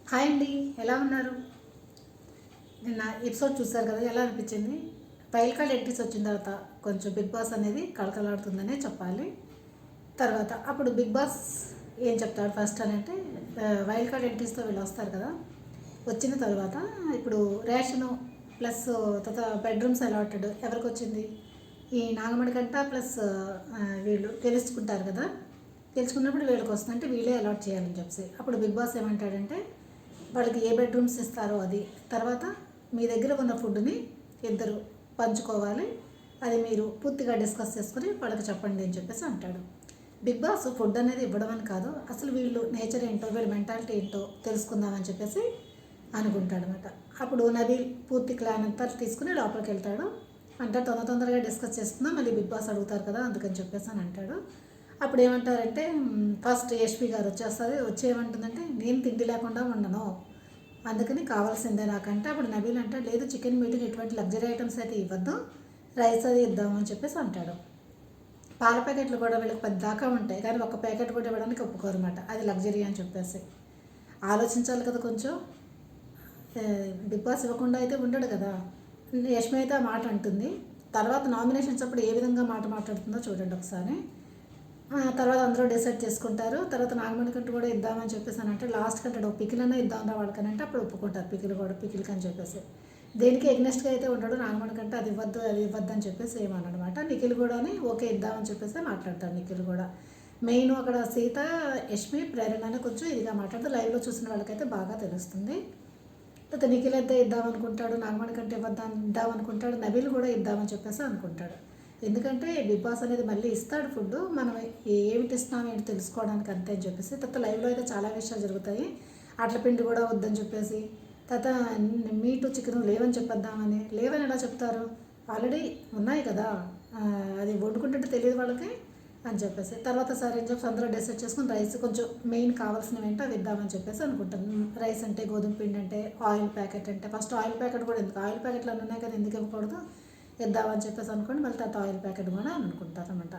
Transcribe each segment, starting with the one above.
Hi అండి, ఎలా ఉన్నారు? నిన్న ఎపిసోడ్ చూసారు కదా, ఎలా అనిపించింది? వైల్డ్ కార్డ్ ఎంట్రీస్ వచ్చిన తర్వాత కొంచెం బిగ్ బాస్ అనేది కళకళలాడుతుందనే చెప్పాలి. తర్వాత అప్పుడు బిగ్ బాస్ ఏం చెప్తాడు ఫస్ట్ అని అంటే, వైల్డ్ కార్డ్ ఎంట్రీస్తో వీళ్ళు వస్తారు కదా, వచ్చిన తర్వాత ఇప్పుడు రేషను ప్లస్ తర్వాత బెడ్రూమ్స్ అలాటెడ్ ఎవరికి వచ్చింది? ఈ నాగమణి కంట ప్లస్ వీళ్ళు గెలుచుకుంటారు కదా, గెలుచుకున్నప్పుడు వీళ్ళకి వస్తుందంటే వీళ్ళే అలాట్ చేయాలని చెప్పి అప్పుడు బిగ్ బాస్ ఏమంటాడంటే, వాళ్ళకి ఏ బెడ్రూమ్స్ ఇస్తారో అది తర్వాత మీ దగ్గర ఉన్న ఫుడ్ని ఇద్దరు పంచుకోవాలి, అది మీరు పూర్తిగా డిస్కస్ చేసుకుని వాళ్ళకి చెప్పండి అని చెప్పేసి అంటాడు. బిగ్ బాస్ ఫుడ్ అనేది ఇవ్వడం అని కాదు, అసలు వీళ్ళు నేచర్ ఏంటో వీళ్ళ మెంటాలిటీ ఏంటో తెలుసుకుందామని చెప్పేసి అనుకుంటాడు అనమాట. అప్పుడు నబీల్ పూర్తి క్లాన్ అంతా తీసుకుని లోపలికి వెళ్తాడు. అంటే తొందరగా డిస్కస్ చేసుకుందాం, మళ్ళీ బిగ్ బాస్ అడుగుతారు కదా అందుకని చెప్పేసి అని అంటాడు. అప్పుడు ఏమంటారంటే, ఫస్ట్ యష్మి గారు వచ్చేస్తుంది, వచ్చి ఏమంటుందంటే నేను తిండి లేకుండా ఉండను, అందుకని కావాల్సిందే నాకంటే. అప్పుడు నబీల్ అంటే లేదు, చికెన్ మీటింగ్ ఎటువంటి లగ్జరీ ఐటమ్స్ అయితే ఇవ్వద్దు, రైస్ అది ఇద్దామని చెప్పేసి అంటాడు. పాల ప్యాకెట్లు కూడా వీళ్ళకి 10 దాకా ఉంటాయి, కానీ ఒక ప్యాకెట్ కూడా ఇవ్వడానికి ఒప్పుకోరు అనమాట, అది లగ్జరీ అని చెప్పేసి. ఆలోచించాలి కదా కొంచెం. బిగ్ బాస్ ఇవ్వకుండా అయితే ఉండడు కదా. యష్మి అయితే ఆ మాట అంటుంది. తర్వాత నామినేషన్స్ అప్పుడు ఏ విధంగా మాట మాట్లాడుతుందో చూడండి ఒకసారి. తర్వాత అందరూ డిసైడ్ చేసుకుంటారు. తర్వాత నాగమణికంటూ కూడా ఇద్దామని చెప్పేసి అని అంటే, లాస్ట్ కంటే ఒక పికిల్ అన్నా ఇద్దామరా వాళ్ళకని అంటే అప్పుడు ఒప్పుకుంటారు, పికిల్కి అని చెప్పేసి. దేనికి ఎగ్నెస్ట్గా అయితే ఉంటాడు నాగమణికంటే, అది ఇవ్వద్దు అని చెప్పేసి ఏమన్నమాట. నిఖిల్ కూడా ఓకే ఇద్దామని చెప్పేసి మాట్లాడతాడు. నిఖిల్ కూడా మెయిన్ అక్కడ సీత, యష్మి, ప్రేరణ కొంచెం ఇదిగా మాట్లాడుతూ లైవ్లో చూసిన వాళ్ళకైతే బాగా తెలుస్తుంది. అయితే నిఖిల్ అయితే ఇద్దామనుకుంటాడు, నాగమణికంటే ఇద్దామనుకుంటాడు, నబీల్ కూడా ఇద్దామని చెప్పేసి అనుకుంటాడు. ఎందుకంటే బిగ్ బాస్ అనేది మళ్ళీ ఇస్తాడు ఫుడ్, మనం ఏమిటి ఇస్తున్నాం ఏంటి తెలుసుకోవడానికి అంతే అని చెప్పేసి. తర్వాత లైవ్లో అయితే చాలా విషయాలు జరుగుతాయి. అట్ల పిండి కూడా వద్దని చెప్పేసి, తర్వాత మీటు చికెన్ లేవని చెప్పేద్దామని. లేవని ఎలా చెప్తారు, ఆల్రెడీ ఉన్నాయి కదా, అది వండుకుంటుంటే తెలియదు వాళ్ళకి అని చెప్పేసి. తర్వాత సరే అని చెప్పి అందరూ డిసైడ్ చేసుకుని రైస్ కొంచెం మెయిన్ కావాల్సినవి ఏంటో అవి ఇద్దామని చెప్పేసి అనుకుంటాను. రైస్ అంటే, గోధుమ పిండి అంటే, ఆయిల్ ప్యాకెట్ అంటే, ఫస్ట్ ఆయిల్ ప్యాకెట్ కూడా ఎందుకు, ఆయిల్ ప్యాకెట్లు అన్నీ ఉన్నాయి కదా ఎందుకు ఇవ్వకూడదు, ఇద్దామని చెప్పేసి అనుకోండి. మళ్ళీ తర్వాత ఆయిల్ ప్యాకెట్ కూడా అని అనుకుంటారు అనమాట.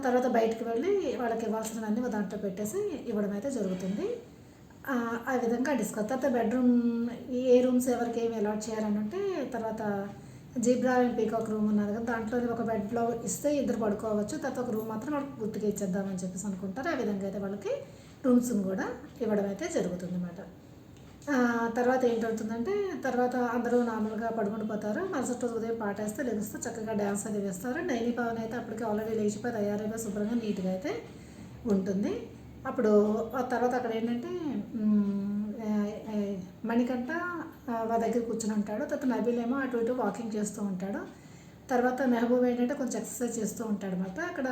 తర్వాత బయటకు వెళ్ళి వాళ్ళకి ఇవ్వాల్సినవన్నీ దాంట్లో పెట్టేసి ఇవ్వడం అయితే జరుగుతుంది. ఆ విధంగా డిస్కస్. తర్వాత బెడ్రూమ్ ఏ రూమ్స్ ఎవరికి ఏమి అలాట్ చేయాలని అంటే, తర్వాత జీబ్రా అండ్ పీకాక్ రూమ్ ఉన్నది కదా, దాంట్లో ఒక బెడ్లో ఇస్తే ఇద్దరు పడుకోవచ్చు, తర్వాత ఒక రూమ్ మాత్రం వాళ్ళకి గుర్తుగా ఇచ్చేద్దామని చెప్పేసి అనుకుంటారు. ఆ విధంగా అయితే వాళ్ళకి రూమ్స్ని కూడా ఇవ్వడం అయితే జరుగుతుంది అన్నమాట. తర్వాత ఏంటవుతుందంటే, తర్వాత అందరూ నార్మల్గా పడుకుని పోతారు. మరుసటి రోజు ఉదయం పాట వేస్తే లెగుస్తూ చక్కగా డ్యాన్స్ అది వేస్తారు. నైని పవన్ అయితే అప్పటికి ఆల్రెడీ లేచిపోయి తయారైపోయి శుభ్రంగా నీట్గా అయితే ఉంటుంది. అప్పుడు తర్వాత అక్కడ ఏంటంటే మణికంఠ వాళ్ళ దగ్గర కూర్చుని ఉంటాడు. తర్వాత నబీల్ ఏమో అటు ఇటు వాకింగ్ చేస్తూ ఉంటాడు. తర్వాత మెహబూబ్ ఏంటంటే కొంచెం ఎక్సర్సైజ్ చేస్తూ ఉంటాడు అనమాట. అక్కడ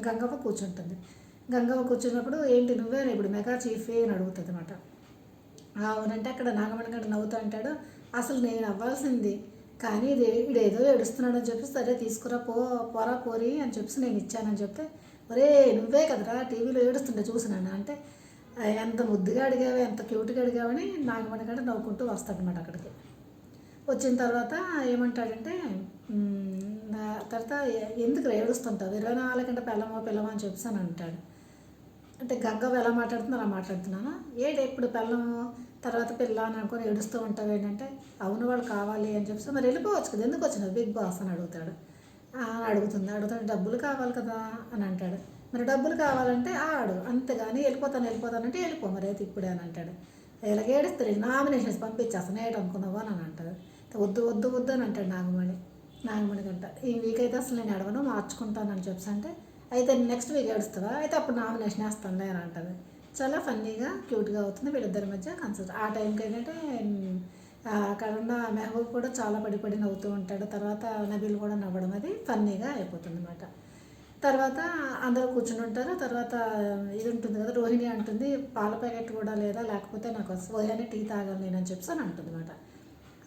గంగవ్వ కూర్చుంటుంది. గంగవ్వ కూర్చున్నప్పుడు ఏంటి నువ్వే ఇప్పుడు మెగా చీఫే అని అడుగుతుంది అనమాట. అవునంటే అక్కడ నాగమణి గంట నవ్వుతూ అంటాడు, అసలు నేను అవ్వాల్సింది కానీ ఇదేదో ఏడుస్తున్నాడని చెప్పి, సరే తీసుకురా పోరా పోరి అని చెప్పి నేను ఇచ్చానని చెప్తే, ఒరే నువ్వే కదరా టీవీలో ఏడుస్తుంటే చూసినాను అంటే, ఎంత ముద్దుగా అడిగావే ఎంత క్యూట్గా అడిగావని నాగమణి గంట నవ్వుకుంటూ వస్తాడనమాట అక్కడికి. వచ్చిన తర్వాత ఏమంటాడంటే, తర్వాత ఎందుకు ఏడుస్తుంటావు, 24 గంట పిల్లమా అని చెప్పేసి అంటాడు. అంటే గంగవ్వ ఎలా మాట్లాడుతుందో అలా మాట్లాడుతున్నాను. ఎప్పుడు పిల్లము తర్వాత పిల్ల అని అనుకొని ఏడుస్తూ ఉంటావు ఏంటంటే, అవును వాళ్ళు కావాలి అని చెప్పేసి, మరి వెళ్ళిపోవచ్చు కదా ఎందుకు వచ్చినావు బిగ్ బాస్ అని అడుగుతాడు. అడుగుతుంటే డబ్బులు కావాలి కదా అని అంటాడు. మరి డబ్బులు కావాలంటే ఆడు, అంతేగాని వెళ్ళిపోతానంటే వెళ్ళిపో మరి అయితే ఇప్పుడే అని అంటాడు. ఇలాగ ఏడుస్తారు, నామినేషన్స్ పంపించేస్తాను ఏడు అనుకున్నావు అని అంటాడు. వద్దు అని అంటాడు నాగమణి గంట. ఈ వీక్ అయితే అసలు నేను అడవను మార్చుకుంటానని చెప్పి అంటే, అయితే నెక్స్ట్ వీక్ ఏడుస్తావా, అయితే అప్పుడు నామినేషన్ వేస్తానులే అని అంటుంది. చాలా ఫన్నీగా క్యూట్గా అవుతుంది వీళ్ళిద్దరి మధ్య కన్సల్ట్. ఆ టైంకి ఏంటంటే అక్కడ ఉన్న మెహబూబ్ కూడా చాలా పడి నవ్వుతూ ఉంటాడు. తర్వాత నబీల్ కూడా నవ్వడం అది ఫన్నీగా అయిపోతుంది అనమాట. తర్వాత అందరూ కూర్చుని ఉంటారు. తర్వాత ఇది ఉంటుంది కదా, రోహిణి అంటుంది పాల ప్యాకెట్ కూడా లేదా, లేకపోతే నాకు సోయాని టీ తాగాలి నేను అని చెప్పి అని అంటుంది అనమాట.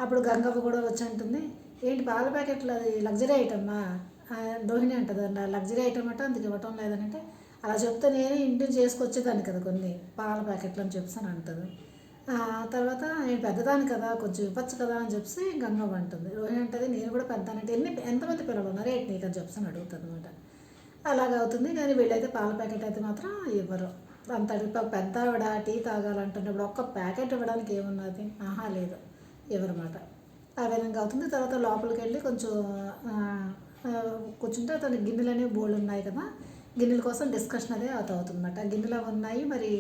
అప్పుడు గంగవ్వ కూడా వచ్చి అంటుంది, ఏంటి పాల ప్యాకెట్లు అది లగ్జరీ ఐటమ్మా, రోహిణి అంటుంది అండి లగ్జరీ ఐటమ్ అంటే అందుకు ఇవ్వటం లేదనంటే, అలా చెప్తే నేను ఇంటిని చేసుకొచ్చేదాన్ని కదా కొన్ని పాల ప్యాకెట్లు అని చెప్పేసి అంటుంది. తర్వాత నేను పెద్దదాన్ని కదా కొంచెం ఇవ్వచ్చు కదా అని చెప్పి గంగవ్వ అంటుంది. రోహిణి అంటుంది నేను కూడా పెద్దదానంటే ఎంతమంది పిల్లలు ఉన్నారు ఏంటి నీకు అని చెప్పి అడుగుతుంది అనమాట. అలాగ అవుతుంది. కానీ వీళ్ళైతే పాల ప్యాకెట్ అయితే మాత్రం ఇవ్వరు. అంత పెద్ద ఆవిడ టీ తాగాలంటున్నప్పుడు ఒక్క ప్యాకెట్ ఇవ్వడానికి ఏమున్నది, ఆహా లేదు, ఎవరమాట. ఆ విధంగా అవుతుంది. తర్వాత లోపలికి వెళ్ళి కొంచెం ఆ, ఆ, కూర్చుంటే అతని గిన్నెలు అనేవి బోల్డ్ ఉన్నాయి కదా, గిన్నెల కోసం డిస్కషన్ అదే అవుతుందన్నమాట. గిన్నెలు అవి ఉన్నాయి, మరి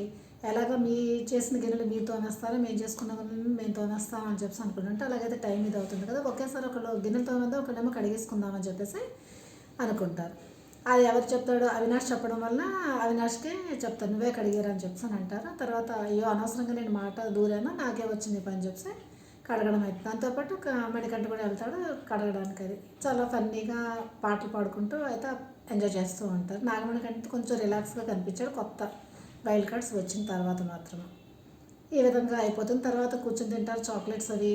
ఎలాగ మీ చేసిన గిన్నెలు మీరు తోమేస్తారో, మేము చేసుకున్న గిన్నెలు మేము తోమేస్తాం అని చెప్పేసి అనుకుంటుంటే, అలాగైతే టైం ఇది అవుతుంది కదా, ఒకేసారి ఒకళ్ళు గిన్నెలు తోమేద్దాం, ఒకళ్ళేమో కడిగేసుకుందామని చెప్పేసి అనుకుంటారు. అది ఎవరు చెప్తాడో అవినాష్ చెప్పడం వల్ల అవినాష్కే చెప్తాను, నువ్వే కడిగారు అని చెప్పేసి అని అంటారు. తర్వాత అయ్యో అనవసరంగా నేను మాట దూరాను, నాకే వచ్చింది ఈ పని చెప్పేసి కడగడం అవుతుంది. దాంతోపాటు మణికంఠ కూడా వెళ్తాడు కడగడానికి. అది చాలా ఫన్నీగా పాటలు పాడుకుంటూ అయితే ఎంజాయ్ చేస్తూ ఉంటారు. నాగమణికంఠ కొంచెం రిలాక్స్గా కనిపించాడు కొత్త వైల్డ్ కార్డ్స్ వచ్చిన తర్వాత మాత్రం. ఈ విధంగా అయిపోతుంది. తర్వాత కూర్చొని తింటారు, చాక్లెట్స్ అవి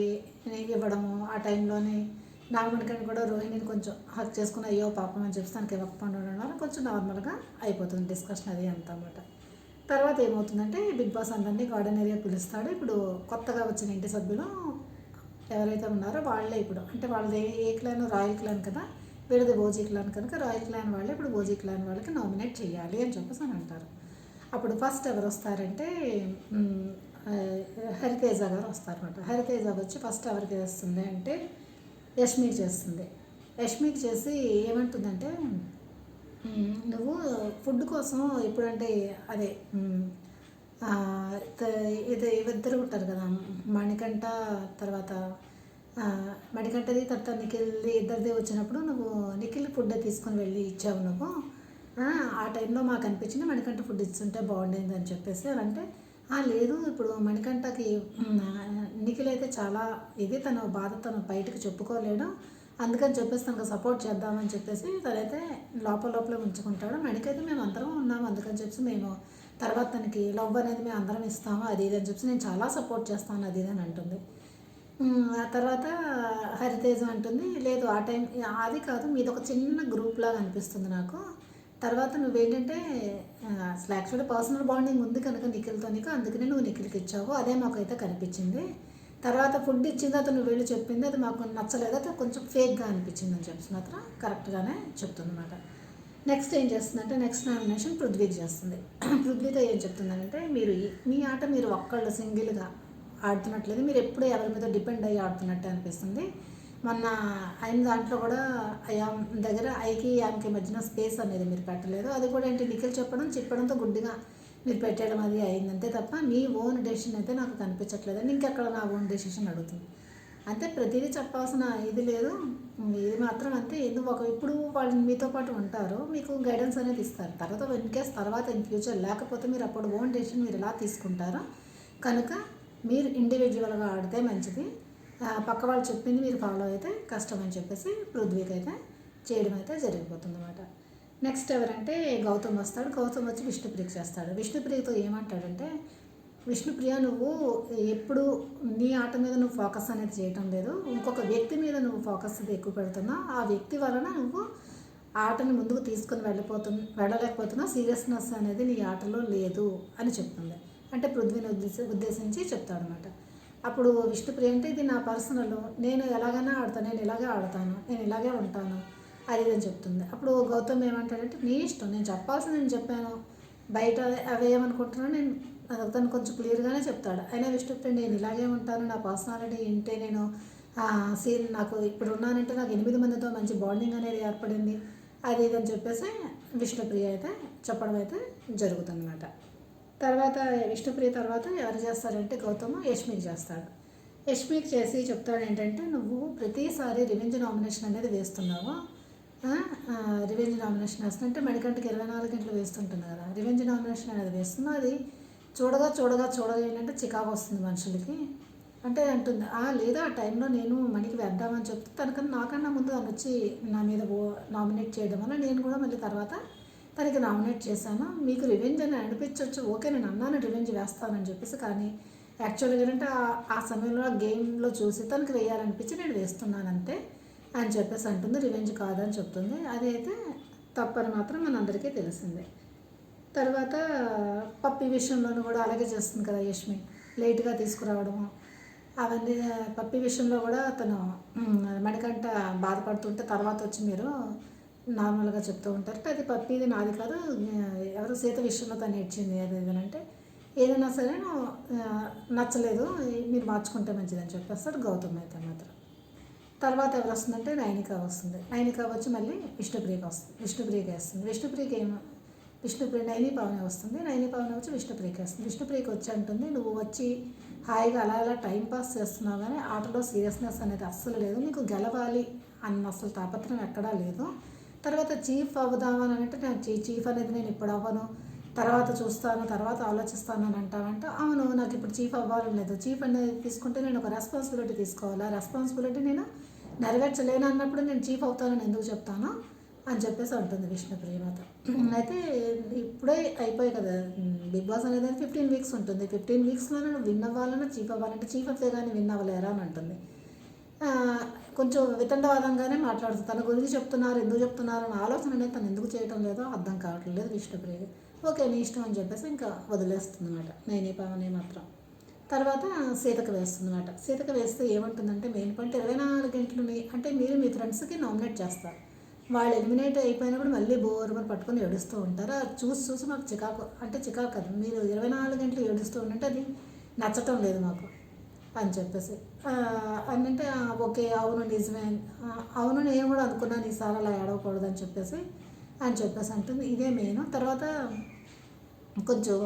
ఇవ్వడము. ఆ టైంలోనే నాగమణికంఠ కూడా రోహిణిని కొంచెం హక్ చేసుకుని అయ్యో పాపం అని చెప్పి తనకి ఇవ్వకుండా ఉండడం వల్ల కొంచెం నార్మల్గా అయిపోతుంది డిస్కషన్ అది అంతా అన్నమాట. తర్వాత ఏమవుతుందంటే బిగ్ బాస్ అందరినీ గార్డెన్ ఏరియా పిలుస్తాడు. ఇప్పుడు కొత్తగా వచ్చిన ఇంటి సభ్యులు ఎవరైతే ఉన్నారో వాళ్ళే ఇప్పుడు, అంటే వాళ్ళది ఏ క్లాన్, రాయల్ క్లాన్ కదా, వీళ్ళది ఓజీ క్లాన్ కనుక రాయల్ క్లాన్ వాళ్ళే ఇప్పుడు ఓజీ క్లాన్ వాళ్ళకి నామినేట్ చేయాలి అని చెప్పేసి అని అంటారు. అప్పుడు ఫస్ట్ ఎవరు వస్తారంటే ఆ, హరితేజ గారు వస్తారన్నమాట. హరితేజ వచ్చి ఫస్ట్ ఎవరికి చేస్తుంది అంటే యష్మికి చేస్తుంది. యష్మికి చేసి ఏమంటుందంటే నువ్వు ఫుడ్ కోసం ఎప్పుడంటే అదే ఆ, ఇది ఇద్దరు ఉంటారు కదా, మణికంఠ తర్వాత ఆ, మణికంఠది తర్వాత నిఖిల్ది ఇద్దరిది వచ్చినప్పుడు నువ్వు నిఖిల్ ఫుడ్ తీసుకొని వెళ్ళి ఇచ్చావు నువ్వు, ఆ టైంలో మాకు అనిపించింది మణికంఠ ఫుడ్ ఇస్తుంటే బాగుండేది అని చెప్పేసి అని అంటే, లేదు ఇప్పుడు మణికంఠకి నిఖిల్ అయితే చాలా ఇది తన బాధ తను బయటకు చెప్పుకోలేడు, అందుకని చెప్పేసి తనకు సపోర్ట్ చేద్దామని చెప్పేసి తనైతే లోపల లోపలే ఉంచుకుంటాడు. మణికైతే మేము అందరం ఉన్నాము, అందుకని చెప్పేసి మేము తర్వాత తనకి లవ్ అనేది మేము అందరం ఇస్తాము అది ఇది అని చెప్పేసి నేను చాలా సపోర్ట్ చేస్తాను అది ఇది అని అంటుంది. ఆ తర్వాత హరితేజ అంటుంది లేదు ఆ టైం అది కాదు, మీది ఒక చిన్న గ్రూప్ లాగా అనిపిస్తుంది నాకు, తర్వాత నువ్వేంటంటే అసలు యాక్చువల్లీ పర్సనల్ బాండింగ్ ఉంది కనుక నిఖిల్తో నీకు, అందుకనే నువ్వు నిఖిల్కి ఇచ్చావు, అదే మాకైతే కనిపించింది. తర్వాత ఫుడ్ ఇచ్చింది అతను నువ్వు వెళ్ళి చెప్పింది అది మాకు నచ్చలేదు, అది కొంచెం ఫేక్గా అనిపించింది అని చెప్పి మాత్రం కరెక్ట్గానే చెప్తుంది అనమాట. నెక్స్ట్ ఏం చేస్తుందంటే నెక్స్ట్ నామినేషన్ పృథ్వీకి చేస్తుంది. పృథ్వీతో ఏం చెప్తుందంటే మీరు మీ ఆట మీరు ఒక్కళ్ళు సింగిల్గా ఆడుతున్నట్లేదు, మీరు ఎప్పుడు ఎవరి మీద డిపెండ్ అయ్యి ఆడుతున్నట్టే అనిపిస్తుంది. మొన్న అయిన దాంట్లో కూడా యామ్ దగ్గర ఐకి యామ్కి మధ్యన స్పేస్ అనేది మీరు పెట్టలేదు, అది కూడా ఏంటి నిఖిల్ చెప్పడంతో గుడ్డిగా మీరు పెట్టడం అది అయిందంతే తప్ప మీ ఓన్ డెసిషన్ అయితే నాకు కనిపించట్లేదు. ఇంకెక్కడ నా ఓన్ డెసిషన్ అడుగుతుంది అంతే, ప్రతిదీ చెప్పాల్సిన ఇది లేదు, ఇది మాత్రం అంతే. ఎందుకు ఇప్పుడు వాళ్ళు మీతో పాటు ఉంటారు, మీకు గైడెన్స్ అనేది ఇస్తారు, తర్వాత ఇన్ కేస్ తర్వాత ఇన్ ఫ్యూచర్ లేకపోతే మీరు అప్పుడు ఓన్ డెసిషన్ మీరు ఎలా తీసుకుంటారో కనుక మీరు ఇండివిజువల్గా ఆడితే మంచిది, పక్క వాళ్ళు చెప్పింది మీరు ఫాలో అయితే కష్టం అని చెప్పేసి పృథ్వీకి అయితే చేయడం అయితే జరిగిపోతుంది అనమాట. నెక్స్ట్ ఎవరంటే గౌతమ్ వస్తాడు. గౌతమ్ వచ్చి విష్ణుప్రియకి చేస్తాడు. విష్ణుప్రియతో ఏమంటాడంటే విష్ణుప్రియ నువ్వు ఎప్పుడు నీ ఆట మీద నువ్వు ఫోకస్ అనేది చేయటం లేదు, ఇంకొక వ్యక్తి మీద నువ్వు ఫోకస్ ఎక్కువ పెడుతున్నావు, ఆ వ్యక్తి వలన నువ్వు ఆటని ముందుకు తీసుకొని వెళ్ళలేకపోతున్నావు, సీరియస్నెస్ అనేది నీ ఆటలో లేదు అని చెప్తుంది. అంటే పృథ్వీని ఉద్దేశించి చెప్తాడనమాట. అప్పుడు విష్ణుప్రియ అంటే ఇది నా పర్సనల్, నేను ఎలాగైనా ఆడతాను, నేను ఇలాగే ఆడతాను, నేను ఇలాగే ఉంటాను అది అని చెప్తుంది. అప్పుడు గౌతమ్ ఏమంటాడంటే నీ ఇష్టం, నేను చెప్పాల్సింది నేను చెప్పాను, బయట అవి ఏమనుకుంటున్నాను నేను అతను కొంచెం క్లియర్గానే చెప్తాడు. అయినా విష్ణుప్రియ నేను ఇలాగే ఉంటాను, నా పర్సనాలిటీ ఇంటే, నేను నాకు ఇప్పుడు ఉన్నానంటే నాకు 8 మందితో మంచి బాండింగ్ అనేది ఏర్పడింది అది ఇది అని చెప్పేసి విష్ణుప్రియ అయితే చెప్పడం అయితే జరుగుతుందన్నమాట. తర్వాత విష్ణుప్రియ తర్వాత ఎవరు చేస్తారంటే గౌతమ్ యష్మికి చేస్తాడు. యష్మికి చేసి చెప్తాడు ఏంటంటే నువ్వు ప్రతిసారి రివెంజ్ నామినేషన్ అనేది వేస్తున్నావు, రివెంజ్ నామినేషన్ వేస్తుంటే మణికంఠకి 24 గంటలు వేస్తుంటుంది కదా, రివెంజ్ నామినేషన్ అనేది వేస్తున్నావు, అది చూడగా ఏంటంటే చికాకు వస్తుంది మనుషులకి అంటే అంటుంది. లేదా ఆ టైంలో నేను మణికి వేద్దామని చెప్తే తనకన్నా నాకన్నా ముందు తను వచ్చి నా మీద నామినేట్ చేయడం వల్ల నేను కూడా మళ్ళీ తర్వాత తనకి నామినేట్ చేశాను, మీకు రివెంజ్ అని అనిపించవచ్చు, ఓకే నేను అన్నాను రివెంజ్ వేస్తానని చెప్పేసి, కానీ యాక్చువల్గా ఏంటంటే ఆ సమయంలో ఆ గేమ్లో చూసి తనకి వేయాలనిపించి నేను వేస్తున్నాను అంతే అని చెప్పేసి అంటుంది, రివెంజ్ కాదని చెప్తుంది. అది అయితే తప్పని మాత్రం మనందరికీ తెలిసిందే. తర్వాత పప్పి విషయంలోనూ కూడా అలాగే చేస్తుంది కదా యష్మి, లేట్గా తీసుకురావడము అవన్నీ. పప్పి విషయంలో కూడా తను మణికంఠ బాధపడుతుంటే తర్వాత వచ్చి మీరు నార్మల్గా చెప్తూ ఉంటారు. అది పప్పిది నాది కాదు, ఎవరు సీత విషయంలో తను ఏడ్చింది అది ఏదనంటే ఏదైనా సరే నచ్చలేదు, మీరు మార్చుకుంటే మంచిదని చెప్పేస్తాడు గౌతమ్ అయితే మాత్రం. తర్వాత ఎవరు వస్తుందంటే నైనిక వస్తుంది. నైనిక వచ్చి మళ్ళీ విష్ణుప్రియకి వస్తుంది, విష్ణుప్రియకి వేస్తుంది. విష్ణుప్రియకి ఏమో విష్ణుప్రియ నైని పావని వస్తుంది. నైని పావని వచ్చి విష్ణుప్రియకి వస్తుంది. విష్ణుప్రియకి వచ్చి అంటుంది, నువ్వు వచ్చి హాయిగా అలా అలా టైం పాస్ చేస్తున్నావు కానీ ఆటలో సీరియస్నెస్ అనేది అస్సలు లేదు, నీకు గెలవాలి అన్న అసలు తాపత్రం ఎక్కడా లేదు. తర్వాత చీఫ్ అవుదామని అంటే నేను చీఫ్ అనేది నేను ఇప్పుడు అవ్వను, తర్వాత చూస్తాను, తర్వాత ఆలోచిస్తాను అని అంటావంటే అవును, నాకు ఇప్పుడు చీఫ్ అవ్వాలని లేదు. చీఫ్ అనేది తీసుకుంటే నేను ఒక రెస్పాన్సిబిలిటీ తీసుకోవాలి, ఆ రెస్పాన్సిబిలిటీ నేను నెరవేర్చలేను అన్నప్పుడు నేను చీఫ్ అవుతానని ఎందుకు చెప్తాను అని చెప్పేసి అంటుంది విష్ణుప్రియ మాత్రం. అయితే ఇప్పుడే అయిపోయాయి కదా బిగ్ బాస్ అనేది 15 వీక్స్ ఉంటుంది. 15 వీక్స్లోనే నువ్వు విన్ అవ్వాలన్నా చీఫ్ అవ్వాలంటే చీఫ్ అయితే కానీ విన్ అవ్వలేరా అని అంటుంది. కొంచెం వితండవాదంగానే మాట్లాడుతుంది. తన గురించి చెప్తున్నారు, ఎందుకు చెప్తున్నారు అని ఆలోచన అనేది తను ఎందుకు చేయటం లేదో అర్థం కావట్లేదు విష్ణుప్రియ. ఓకే నీ ఇష్టం అని చెప్పేసి ఇంకా వదిలేస్తుంది అనమాట నైని పావని మాత్రం. తర్వాత సీతకు వేస్తుంది అనమాట. సీతకు వేస్తే ఏమంటుందంటే మెయిన్ పాయింట్ 24 గంటలని అంటే మీరు మీ ఫ్రెండ్స్కి నామినేట్ చేస్తారు, వాళ్ళు ఎలిమినేట్ అయిపోయినప్పుడు మళ్ళీ బోర్మని పట్టుకొని ఏడుస్తూ ఉంటారు. అది చూసి చూసి మాకు చికాకు అంటే చికాకు కదా, మీరు 24 గంటలు ఏడుస్తూ ఉంటే అది నచ్చటం లేదు మాకు అని చెప్పేసి అంటే ఓకే అవును నిజమే, అవును నేను కూడా అనుకున్నాను ఈసారి అలా ఏడవకూడదు అని చెప్పేసి అంటుంది. ఇదే మెయిన్. తర్వాత కొంచెం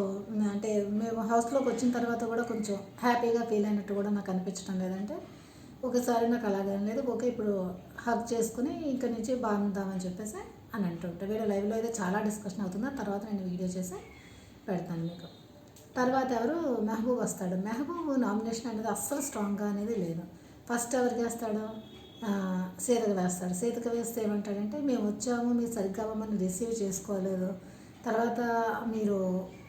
అంటే మేము హౌస్లోకి వచ్చిన తర్వాత కూడా కొంచెం హ్యాపీగా ఫీల్ అయినట్టు కూడా నాకు అనిపించడం లేదంటే ఒకసారి నాకు అలాగే లేదు. ఓకే ఇప్పుడు హగ్ చేసుకుని ఇంక నుంచి బాగుందామని చెప్పేసి అని అంటుంటే వీడియో లైవ్లో అయితే చాలా డిస్కషన్ అవుతుంది. తర్వాత నేను వీడియో చేసి పెడతాను మీకు. తర్వాత ఎవరు మెహబూబ్ వస్తాడు. మెహబూబ్ నామినేషన్ అనేది అస్సలు స్ట్రాంగ్గా అనేది లేదు. ఫస్ట్ ఎవరికి వేస్తాడు, సీతకు వేస్తాడు. సీతకు వేస్తే ఏమంటాడంటే మేము వచ్చాము, మీరు సరిగ్గా మమ్మల్ని రిసీవ్ చేసుకోలేదు, తర్వాత మీరు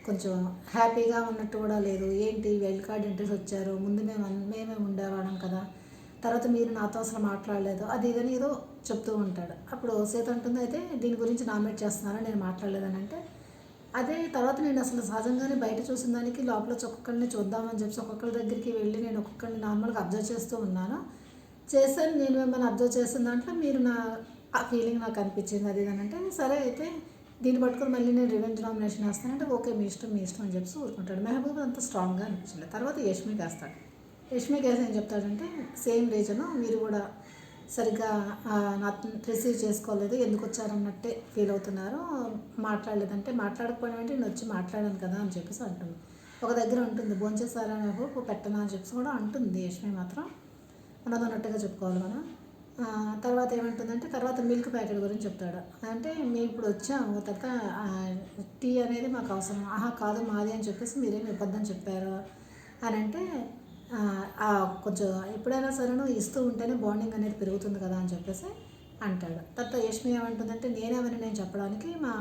కొంచెం హ్యాపీగా ఉన్నట్టు కూడా లేదు, ఏంటి వైల్డ్ కార్డ్ ఎంట్రీస్ వచ్చారు, ముందు మేమే ఉండేవాళ్ళం కదా, తర్వాత మీరు నాతో అసలు మాట్లాడలేదు, అది ఇదని ఏదో చెప్తూ ఉంటాడు. అప్పుడు సీత అంటుంది అయితే దీని గురించి నామినేట్ చేస్తున్నాను నేను మాట్లాడలేదని అంటే అదే తర్వాత నేను అసలు సహజంగానే బయట చూసిన దానికి లోపల ఒక్కొక్కరిని చూద్దామని చెప్పి ఒక్కొక్కరి దగ్గరికి వెళ్ళి నేను ఒక్కొక్కరిని నార్మల్గా అబ్జర్వ్ చేస్తూ ఉన్నాను, చేశాను. నేను మిమ్మల్ని అబ్జర్వ్ చేసిన దాంట్లో మీరు నా ఆ ఫీలింగ్ నాకు అనిపించింది అది అని అంటే సరే అయితే దీన్ని పట్టుకొని మళ్ళీ నేను రివెంజ్ నామినేషన్ వేస్తానంటే ఓకే మీ ఇష్టం అని చెప్పి ఊరుకుంటాడు. మెహబూబ్ అంత స్ట్రాంగ్గా అనిపించలేదు. తర్వాత యష్మికి వేస్తాడు. యష్మికి వేసి ఏం చెప్తాడంటే సేమ్ రీజను, మీరు కూడా సరిగ్గా నాకు రిసీవ్ చేసుకోలేదు, ఎందుకు వచ్చారన్నట్టే ఫీల్ అవుతున్నారు, మాట్లాడలేదంటే మాట్లాడకపోవడం అంటే నేను వచ్చి మాట్లాడాను కదా అని చెప్పేసి అంటుంది. ఒక దగ్గర ఉంటుంది భోంచేసారా మెహబూబ్ పెట్టనా అని చెప్పేసి కూడా అంటుంది యష్మి మాత్రం, ఉన్నదన్నట్టుగా చెప్పుకోవాలి మనం. తర్వాత ఏమంటుందంటే తర్వాత మిల్క్ ప్యాకెట్ గురించి చెప్తాడు. అంటే మేము ఇప్పుడు వచ్చాము, తర్వాత టీ అనేది మాకు అవసరం, కాదు మాది అని చెప్పేసి మీరేమి ఇబ్బందని చెప్పారు అని అంటే కొంచెం ఎప్పుడైనా సరే ఇస్తూ ఉంటేనే బాండింగ్ అనేది పెరుగుతుంది కదా అని చెప్పేసి అంటాడు. తర్వాత యష్మి ఏమంటుందంటే నేనేమని నేను చెప్పడానికి మా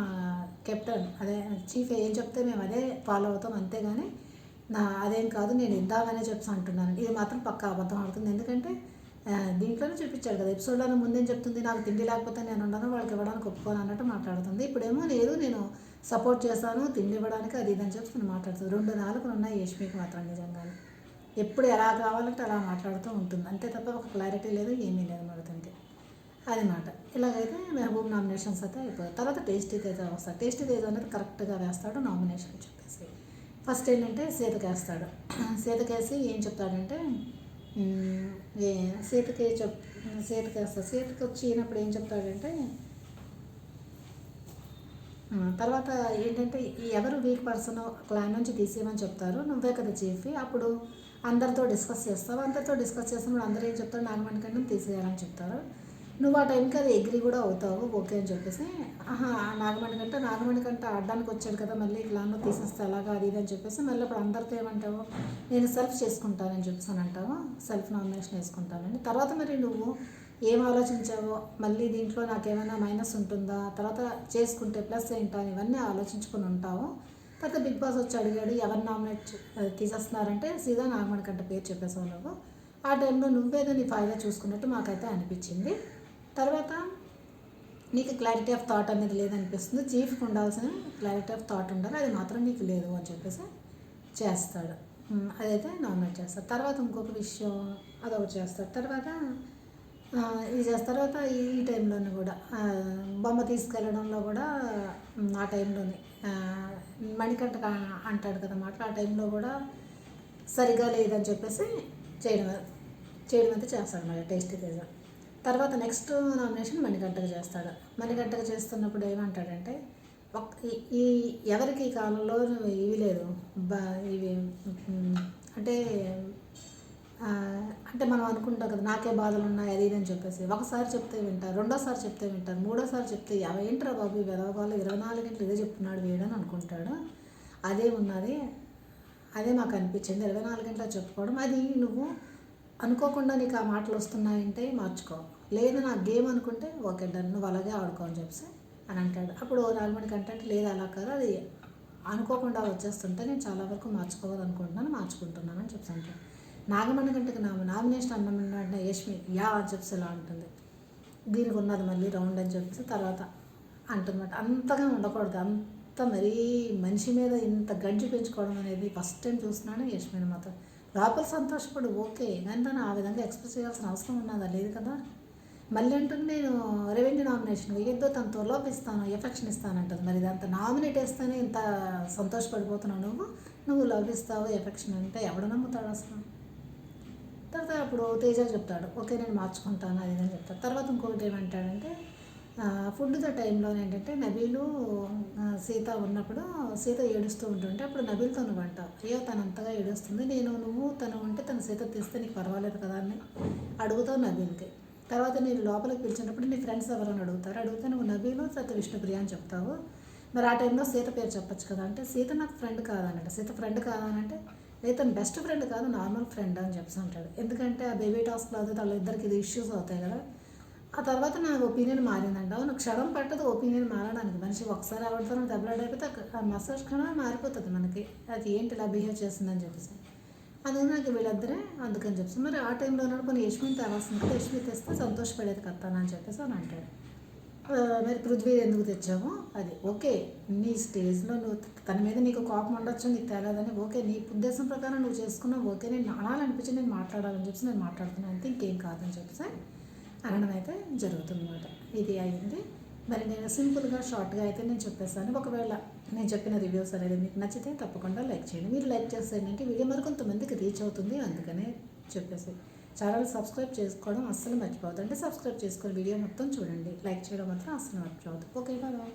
కెప్టెన్ అదే చీఫ్ ఏం చెప్తే మేము అదే ఫాలో అవుతాం, అంతేగాని అదేం కాదు నేను ఇద్దామనే చెప్పి అంటున్నాను. ఇది మాత్రం పక్కా అబద్ధం ఆడుతుంది. ఎందుకంటే దీంట్లోనే చూపించాడు కదా ఎపిసోడ్లోనే ముందేం చెప్తుంది, నాకు తిండి లేకపోతే నేను ఉండను, వాళ్ళకి ఇవ్వడానికి ఒప్పుకోను అన్నట్టు మాట్లాడుతుంది. ఇప్పుడేమో లేదు నేను సపోర్ట్ చేశాను తిండి ఇవ్వడానికి అది ఇదని చెప్పి నేను మాట్లాడుతుంది. 2 నాలుగులు ఉన్నాయి యష్మికి మాత్రం నిజంగానే. ఎప్పుడు ఎలా కావాలంటే అలా మాట్లాడుతూ ఉంటుంది, అంతే తప్ప ఒక క్లారిటీ లేదు ఏమీ లేదు మరుతుంది అది మాట. ఇలాగైతే మెహబూబ్ నామినేషన్స్ అయితే అయిపోయాయి. తర్వాత టేస్టీ తేజ వస్తాడు. టేస్టీ తేజ అనేది కరెక్ట్గా వేస్తాడు నామినేషన్ చెప్పేసి. ఫస్ట్ ఏంటంటే సీతకి వేస్తాడు. సీతకేసి ఏం చెప్తాడంటే సీతకి వేస్తాడు. సీతకి వచ్చినప్పుడు ఏం చెప్తాడంటే తర్వాత ఏంటంటే ఎవరు వీక్ పర్సన్ క్లాన్ నుంచి తీసేయమని చెప్తారు, నువ్వే కదా చీఫ్, అప్పుడు అందరితో డిస్కస్ చేస్తావు, అందరితో డిస్కస్ చేసినప్పుడు అందరూ ఏం చెప్తారు నాగమణికంటను తీసేయాలని చెప్తారు, నువ్వు ఆ టైంకి అది అగ్రీ కూడా అవుతావు ఓకే అని చెప్పేసి నాగమణికంట ఆడడానికి వచ్చాడు కదా మళ్ళీ క్లాన్లో తీసేస్తే అలాగా అది ఇది అని చెప్పేసి మళ్ళీ అప్పుడు అందరితో ఏమంటావు నేను సెల్ఫ్ చేసుకుంటానని చెప్పేసి అని అంటావు, సెల్ఫ్ నామినేషన్ వేసుకుంటానని. తర్వాత మరి నువ్వు ఏం ఆలోచించావో మళ్ళీ దీంట్లో నాకేమైనా మైనస్ ఉంటుందా, తర్వాత చేసుకుంటే ప్లస్ ఏంటా ఇవన్నీ ఆలోచించుకొని ఉంటావు. తర్వాత బిగ్ బాస్ వచ్చి అడిగాడు ఎవరు నామినేట్ తీసేస్తున్నారంటే సీదా నాగమణికంట పేరు చెప్పేసావు నువ్వు. ఆ టైంలో నువ్వేదో నీ ఫైదా చూసుకున్నట్టు మాకైతే అనిపించింది. తర్వాత నీకు క్లారిటీ ఆఫ్ థాట్ అనేది లేదనిపిస్తుంది, చీఫ్కి ఉండాల్సిన క్లారిటీ ఆఫ్ థాట్ ఉండాలి, అది మాత్రం నీకు లేదు అని చెప్పేసి చేస్తాడు. అదైతే నామినేట్ చేస్తాడు. తర్వాత ఇంకొక విషయం అదొకటి చేస్తాడు. తర్వాత ఇది చేసిన తర్వాత ఈ టైంలోనే కూడా బొమ్మ తీసుకెళ్ళడంలో కూడా ఆ టైంలోనే మణికంఠ అంటాడు కదా మాట, ఆ టైంలో కూడా సరిగా లేదని చెప్పేసి చేయడం చేయడం అయితే చేస్తాడు మరి టేస్టీ తేజ. తర్వాత నెక్స్ట్ నామినేషన్ మణికంఠకు చేస్తాడు. మణికంఠకు చేస్తున్నప్పుడు ఏమంటాడంటే ఈ ఎవరికి ఈ కాలంలో ఇవి లేదు ఇవి అంటే అంటే మనం అనుకుంటాం కదా నాకే బాధలు ఉన్నాయి అది ఇది అని చెప్పేసి, ఒకసారి చెప్తే వింటారు, రెండోసారి చెప్తే వింటారు, మూడోసారి చెప్తే ఏంట్రా బాబు ఈ వెదవకాలు 24 గంటలు ఇదే చెప్తున్నాడు వీడని అనుకుంటాడు. అదే ఉన్నది, అదే మాకు అనిపించింది. 24 గంటలు చెప్పుకోవడం అది నువ్వు అనుకోకుండా నీకు ఆ మాటలు వస్తున్నాయంటే మార్చుకో, లేదు నా గేమ్ అనుకుంటే ఓకే డన్, నువ్వు అలాగే ఆడుకో అని చెప్పేసి అని అంటాడు. అప్పుడు నాగమణి కంటెంట్ లేదు అలా కదా, అది అనుకోకుండా వచ్చేస్తుంటే నేను చాలా వరకు మార్చుకోవాలనుకుంటున్నాను, మార్చుకుంటున్నాను అని చెప్పి అంటాడు. నాగమణి గంటకి నామినేషన్ అన్నమాట యష్మి యా అని చెప్పేసి ఇలా ఉంటుంది, దీనికి ఉన్నది మళ్ళీ రౌండ్ అని చెప్పేసి తర్వాత అంటున్నమాట. అంతగా ఉండకూడదు, అంత మరీ మనిషి మీద ఇంత గడ్జి పెంచుకోవడం అనేది ఫస్ట్ టైం చూస్తున్నాను యష్మిని మాత్రం. లోపల సంతోషపడు ఓకే, కానీ తను ఆ విధంగా ఎక్స్ప్రెస్ చేయాల్సిన అవసరం ఉన్నదా లేదు కదా. మళ్ళీ అంటుంది నేను రెవెన్యూ నామినేషన్ వేయొద్దు, తనతో లోపిస్తాను ఎఫెక్షన్ ఇస్తానంటుంది. మరి ఇదంతా నామినేట్ వేస్తేనే ఇంత సంతోషపడిపోతున్నావు నువ్వు లోపిస్తావు ఎఫెక్షన్ అంటే ఎవడు నమ్ముతాడు అసలు. తర్వాత అప్పుడు తేజ చెప్తాడు ఓకే నేను మార్చుకుంటాను అది అని చెప్తాడు. తర్వాత ఇంకొకటి ఏమంటాడంటే ఫుడ్ ద టైంలో ఏంటంటే నబీలు సీత ఉన్నప్పుడు సీత ఏడుస్తూ ఉంటుంటే అప్పుడు నబీల్తో నువ్వు అంటావు అయ్యో తను అంతగా ఏడుస్తుంది, నువ్వు తను ఉంటే తను సీత తీస్తే నీకు పర్వాలేదు కదా అని అడుగుతావు నబీల్కి. తర్వాత నేను లోపలికి పిలిచినప్పుడు నీ ఫ్రెండ్స్ ఎవరైనా అడిగితే నువ్వు నబీలు తర్వాత విష్ణుప్రియ అని చెప్తావు. మరి ఆ టైంలో సీత పేరు చెప్పచ్చు కదా అంటే సీత నాకు ఫ్రెండ్ కాదనంట. సీత ఫ్రెండ్ కాదనంటే లేదు తను బెస్ట్ ఫ్రెండ్ కాదు నార్మల్ ఫ్రెండ్ అని చెప్పి అంటాడు. ఎందుకంటే ఆ బేబీ టాస్క్లో అయితే వాళ్ళిద్దరికి ఇది ఇష్యూస్ అవుతాయి కదా. ఆ తర్వాత నా ఒపీనియన్ మారిందంట. నాకు క్షణం పట్టదు ఒపీనియన్ మారడానికి, మనిషి ఒకసారి ఎవరితో దెబ్బలాడైపోతే ఆ మసాజ్ క్షణం మారిపోతుంది మనకి, అది ఏంటి ఇలా బిహేవ్ చేస్తుందని చెప్పేసి. అందుకని నాకు వీళ్ళిద్దరే అందుకని చెప్పేసి మరి ఆ టైంలో ఉన్నప్పుడు కొన్ని యష్మిని తేవాల్సింది కదా, యష్మి తెస్తే సంతోషపడేది కత్తాను అని చెప్పేసి అని అంటాడు. మరి పృథ్వీ ఎందుకు తెచ్చాము అది ఓకే, నీ స్టేజ్లో నువ్వు తన మీద నీకు కోపం ఉండొచ్చు, నీకు తేలేదని ఓకే, నీ ఉద్దేశం ప్రకారం నువ్వు చేసుకున్నావు ఓకే, నేను అనాలనిపించి నేను మాట్లాడాలని చెప్పేసి నేను మాట్లాడుతున్నాను అంతే, ఇంకేం కాదని చెప్పేసి అనడం అయితే జరుగుతుందన్నమాట. ఇది అయింది. మరి నేను సింపుల్గా షార్ట్గా అయితే నేను చెప్పేస్తాను. ఒకవేళ నేను చెప్పిన రివ్యూస్ అనేది మీకు నచ్చితే తప్పకుండా లైక్ చేయండి. మీరు లైక్ చేస్తే ఏంటంటే వీడియో మరి కొంతమందికి రీచ్ అవుతుంది, అందుకనే చెప్పేసి ఛానల్ సబ్స్క్రైబ్ చేసుకోవడం అస్సలు మర్చిపోవద్దు. అంటే సబ్స్క్రైబ్ చేసుకొని వీడియో మొత్తం చూడండి, లైక్ చేయడం మాత్రం అస్సలు మర్చిపోవద్దు. Okay bye.